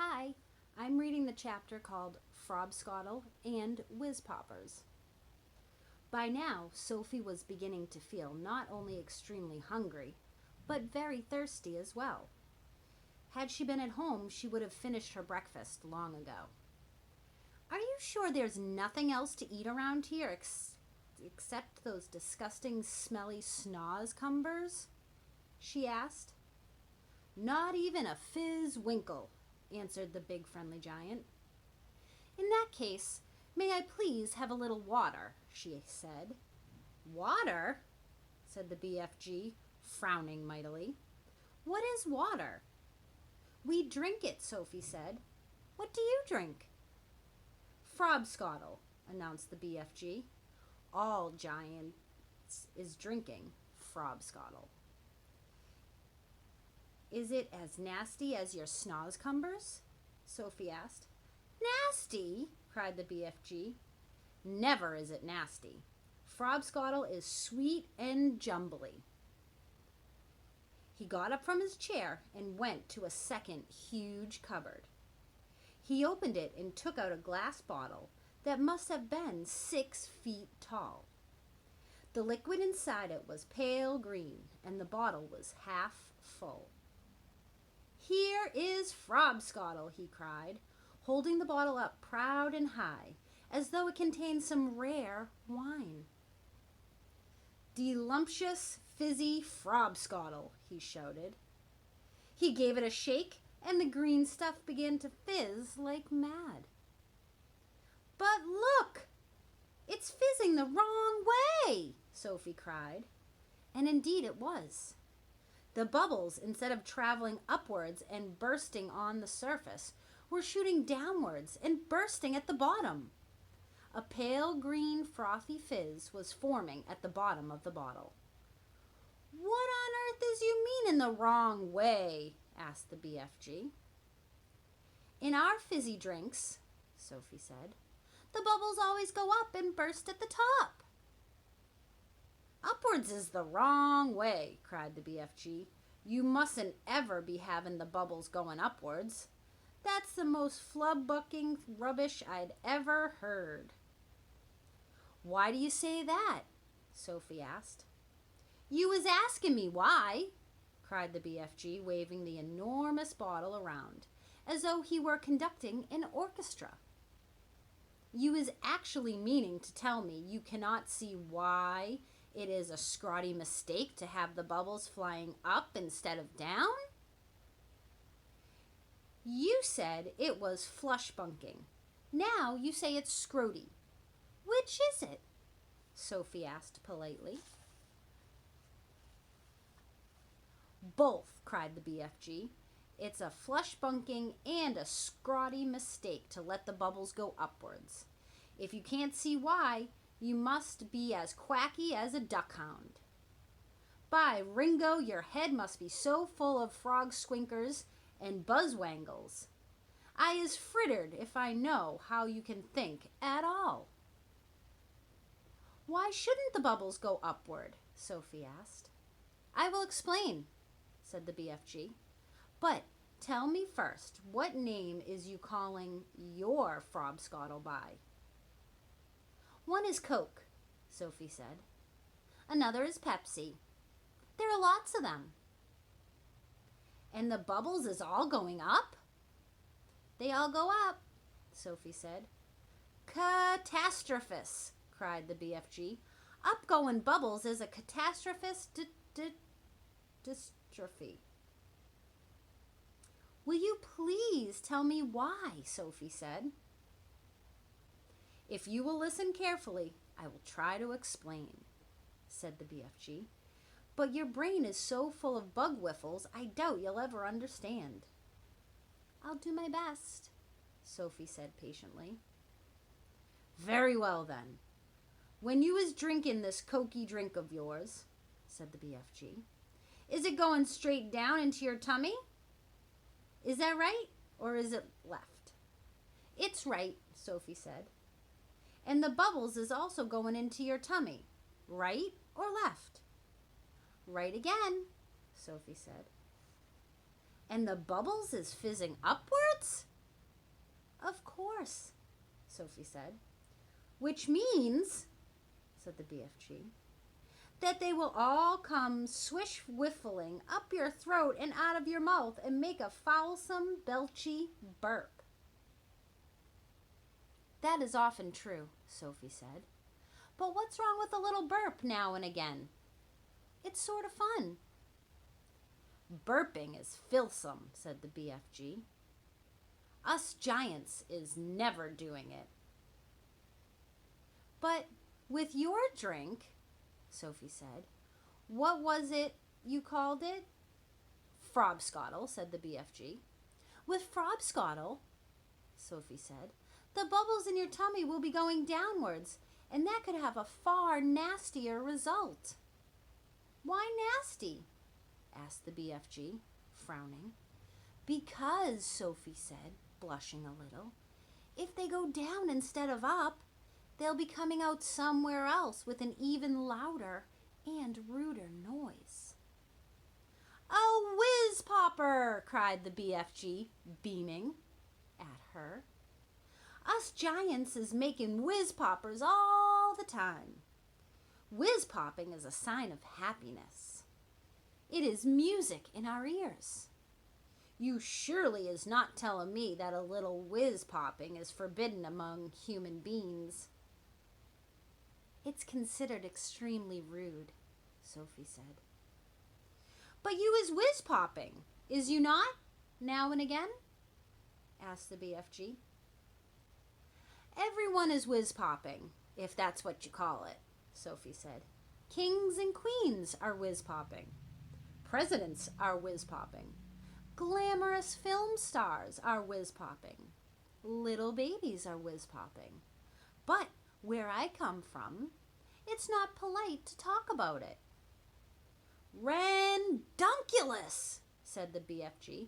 Hi, I'm reading the chapter called Frobscottle and Whizzpoppers. By now, Sophie was beginning to feel not only extremely hungry, but very thirsty as well. Had she been at home, she would have finished her breakfast long ago. Are you sure there's nothing else to eat around here except those disgusting, smelly snozcumbers? She asked. Not even a fizz-winkle, answered the big friendly giant. In that case, may I please have a little water, she said. Water? Said the BFG, frowning mightily. What is water? We drink it, Sophie said. What do you drink? Frobscottle, announced the BFG. All giants is drinking Frobscottle. Is it as nasty as your snozcumbers? Sophie asked. Nasty? Cried the BFG. Never is it nasty. Frobscottle is sweet and jumbly. He got up from his chair and went to a second huge cupboard. He opened it and took out a glass bottle that must have been 6 feet tall. The liquid inside it was pale green, and the bottle was half full. Here is Frobscottle, he cried, holding the bottle up proud and high, as though it contained some rare wine. Delumptious, fizzy Frobscottle, he shouted. He gave it a shake, and the green stuff began to fizz like mad. But look! It's fizzing the wrong way, Sophie cried. And indeed it was. The bubbles, instead of traveling upwards and bursting on the surface, were shooting downwards and bursting at the bottom. A pale green frothy fizz was forming at the bottom of the bottle. What on earth is you mean in the wrong way? Asked the BFG. In our fizzy drinks, Sophie said, the bubbles always go up and burst at the top. Upwards is the wrong way, cried the BFG. You mustn't ever be having the bubbles going upwards. That's the most flubbucking rubbish I'd ever heard. Why do you say that? Sophie asked. You was asking me why, cried the BFG, waving the enormous bottle around, as though he were conducting an orchestra. You is actually meaning to tell me you cannot see why it is a scrawny mistake to have the bubbles flying up instead of down? You said it was flushbunking. Now you say it's scroty. Which is it? Sophie asked politely. Both, cried the BFG. It's a flushbunking and a scrawny mistake to let the bubbles go upwards. If you can't see why, you must be as quacky as a duckhound. By Ringo, your head must be so full of frog squinkers and buzzwangles. I is frittered if I know how you can think at all. Why shouldn't the bubbles go upward? Sophie asked. I will explain, said the BFG. But tell me first, what name is you calling your Frobscottle by? One is Coke, Sophie said. Another is Pepsi. There are lots of them. And the bubbles is all going up? They all go up, Sophie said. Catastrophist, cried the BFG. Up-going bubbles is a catastrophist dystrophy. Will you please tell me why? Sophie said. If you will listen carefully, I will try to explain, said the BFG. But your brain is so full of bug whiffles, I doubt you'll ever understand. I'll do my best, Sophie said patiently. Very well, then. When you is drinking this cokey drink of yours, said the BFG, is it going straight down into your tummy? Is that right, or is it left? It's right, Sophie said. And the bubbles is also going into your tummy, right or left? Right again, Sophie said. And the bubbles is fizzing upwards? Of course, Sophie said. Which means, said the BFG, that they will all come swish-whiffling up your throat and out of your mouth and make a foulsome, belchy burp. That is often true, Sophie said. But what's wrong with a little burp now and again? It's sort of fun. Burping is filthsome, said the BFG. Us giants is never doing it. But with your drink, Sophie said, what was it you called it? Frobscottle, said the BFG. With Frobscottle, Sophie said, the bubbles in your tummy will be going downwards, and that could have a far nastier result. Why nasty? Asked the BFG, frowning. Because, Sophie said, blushing a little, if they go down instead of up, they'll be coming out somewhere else with an even louder and ruder noise. A Whizzpopper, cried the BFG, beaming at her. Us giants is making Whizzpoppers all the time. Whizz-popping is a sign of happiness. It is music in our ears. You surely is not telling me that a little whiz-popping is forbidden among human beings. It's considered extremely rude, Sophie said. But you is whiz-popping, is you not, now and again? Asked the BFG. Everyone is whiz-popping, if that's what you call it, Sophie said. Kings and queens are whiz-popping. Presidents are whiz-popping. Glamorous film stars are whiz-popping. Little babies are whiz-popping. But where I come from, it's not polite to talk about it. Randunculus, said the BFG.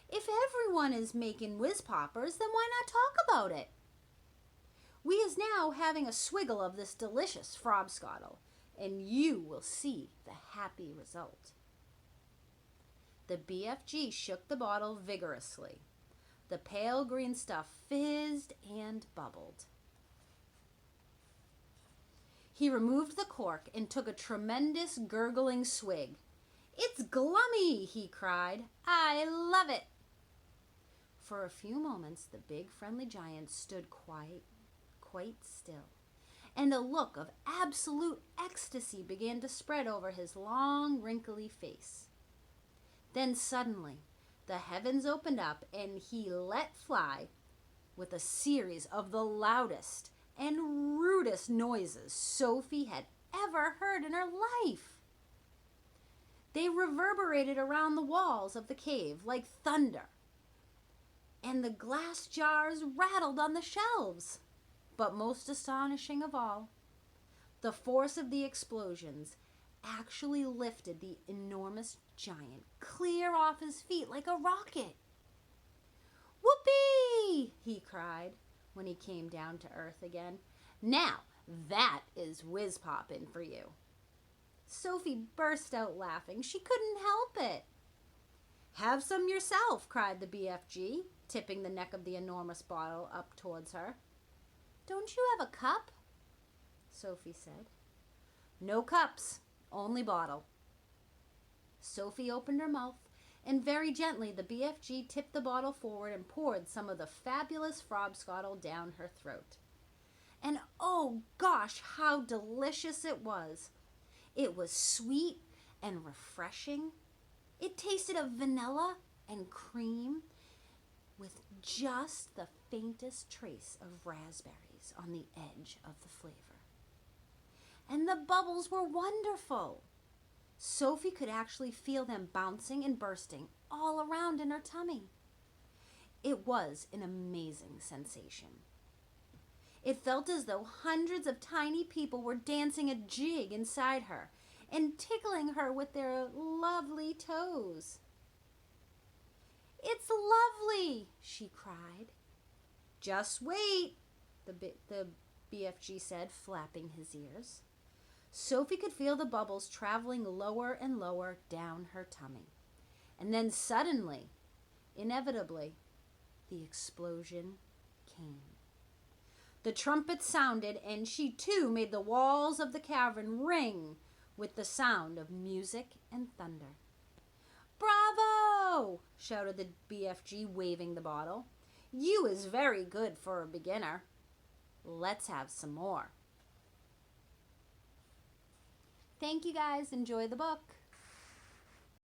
If everyone is making whiz-poppers, then why not talk about it? We is now having a swiggle of this delicious Frobscottle, and you will see the happy result. The BFG shook the bottle vigorously. The pale green stuff fizzed and bubbled. He removed the cork and took a tremendous gurgling swig. It's glummy, he cried. I love it. For a few moments, the big friendly giant stood quite still, and a look of absolute ecstasy began to spread over his long, wrinkly face. Then suddenly, the heavens opened up, and he let fly with a series of the loudest and rudest noises Sophie had ever heard in her life. They reverberated around the walls of the cave like thunder, and the glass jars rattled on the shelves. But most astonishing of all, the force of the explosions actually lifted the enormous giant clear off his feet like a rocket. Whoopee! He cried when he came down to earth again. Now that is whiz-popping for you. Sophie burst out laughing. She couldn't help it. Have some yourself, cried the BFG, tipping the neck of the enormous bottle up towards her. Don't you have a cup? Sophie said. No cups, only bottle. Sophie opened her mouth, and very gently the BFG tipped the bottle forward and poured some of the fabulous Frobscottle down her throat. And oh gosh, how delicious it was! It was sweet and refreshing. It tasted of vanilla and cream with just the faintest trace of raspberries on the edge of the flavor. And the bubbles were wonderful. Sophie could actually feel them bouncing and bursting all around in her tummy. It was an amazing sensation. It felt as though hundreds of tiny people were dancing a jig inside her and tickling her with their lovely toes. It's lovely, she cried. Just wait, the BFG said, flapping his ears. Sophie could feel the bubbles traveling lower and lower down her tummy. And then suddenly, inevitably, the explosion came. The trumpet sounded, and she too made the walls of the cavern ring with the sound of music and thunder. "Bravo!" shouted the BFG, waving the bottle. "You is very good for a beginner. Let's have some more." Thank you guys. Enjoy the book.